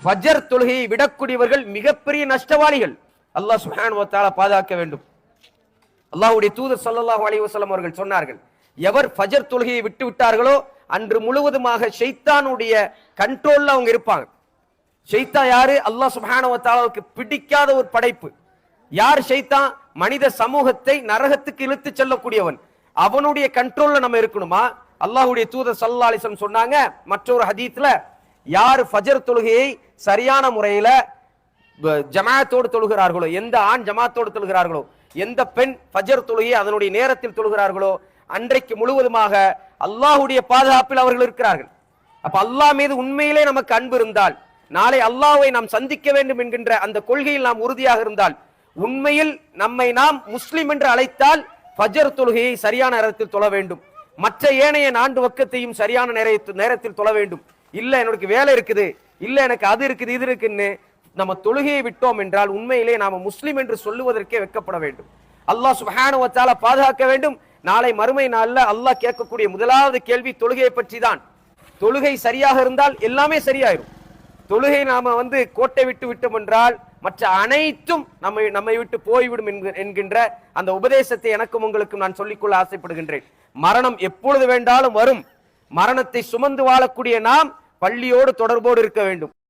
ஃபஜர் தொழுகையை விடக்கூடியவர்கள் மிகப்பெரிய நஷ்டவாளிகள். அல்லாஹ் சுப்ஹானஹு வ தஆலா பாதுகாக்க வேண்டும். அல்லாஹ்வுடைய தூதர் ஸல்லல்லாஹு அலைஹி வஸல்லம் அவர்கள் சொன்னார்கள், எவர் ஃபஜர் தொழுகையை விட்டு விட்டார்களோ அன்று முழுவதுமாக ஷைத்தானுடைய கண்ட்ரோல்ல அவங்க இருப்பாங்க. ஷைத்தான் யாரு? அல்லாஹ் சுப்ஹானஹு வ தஆலாவுக்கு பிடிக்காத ஒரு படைப்பு. யார் ஷைத்தான்? மனித சமூகத்தை நரகத்துக்கு இழுத்து செல்லக்கூடியவன். அவனுடைய கண்ட்ரோல்ல நம்ம இருக்கணுமா? அல்லாஹ்வுடைய தூதர் ஸல்லல்லாஹு அலைஹி வஸல்லம் சொன்னாங்க மற்றொரு ஹதீஸ்ல, யார் ஃபஜர் தொழுகையை சரியான முறையில ஜமாஅத்தோடு தொழுகிறார்களோ, எந்த ஆண் ஜமாஅத்தோடு தொழுகிறார்களோ, எந்த பெண் ஃபஜர் தொழுகையை அதனுடைய நேரத்தில் தொழுகிறார்களோ, அன்றைக்கு முழுவதுமாக அல்லாஹ்வுடைய பாதுகாப்பில் அவர்கள் இருக்கிறார்கள். அப்ப அல்லாஹ் மீது உண்மையிலே நமக்கு அன்பு இருந்தால், நாளை அல்லாஹ்வை நாம் சந்திக்க வேண்டும் என்கின்ற அந்த கொள்கையில் நாம் உறுதியாக இருந்தால், உண்மையில் நம்மை நாம் முஸ்லிம் என்று அழைத்தால் ஃபஜர் தொழுகையை சரியான நேரத்தில் தொழ வேண்டும். மற்ற ஏனைய 4 வக்கத்தையும் சரியான நேரத்தில் தொழ வேண்டும். இல்ல எனக்கு வேலை இருக்குது, இல்ல எனக்கு அது இருக்குது இது இருக்குன்னு நம்ம தொழுகையை விட்டோம் என்றால் உண்மையிலே நாம முஸ்லிம் என்று சொல்லுவதற்கே வெட்கப்பட வேண்டும். அல்லாஹ் சுப்ஹானஹு வ தஆலா பாதுகாக்க வேண்டும். நாளை மறுமை நாள்ல அல்லாஹ் கேட்கக்கூடிய முதலாவது கேள்வி தொழுகையை பற்றி தான். தொழுகை சரியாக இருந்தால் எல்லாமே சரியாயிரும். தொழுகை நாம கோட்டை விட்டு விட்டோம் என்றால் மற்ற அனைத்தும் நம்மை விட்டு போய்விடும் என்கின்ற அந்த உபதேசத்தை எனக்கும் உங்களுக்கும் நான் சொல்லிக்கொள்ள ஆசைப்படுகின்றேன். மரணம் எப்பொழுது வேண்டாலும் வரும். மரணத்தை சுமந்து வாழக்கூடிய நாம் பள்ளியோடு தொடர்போடு இருக்க வேண்டும்.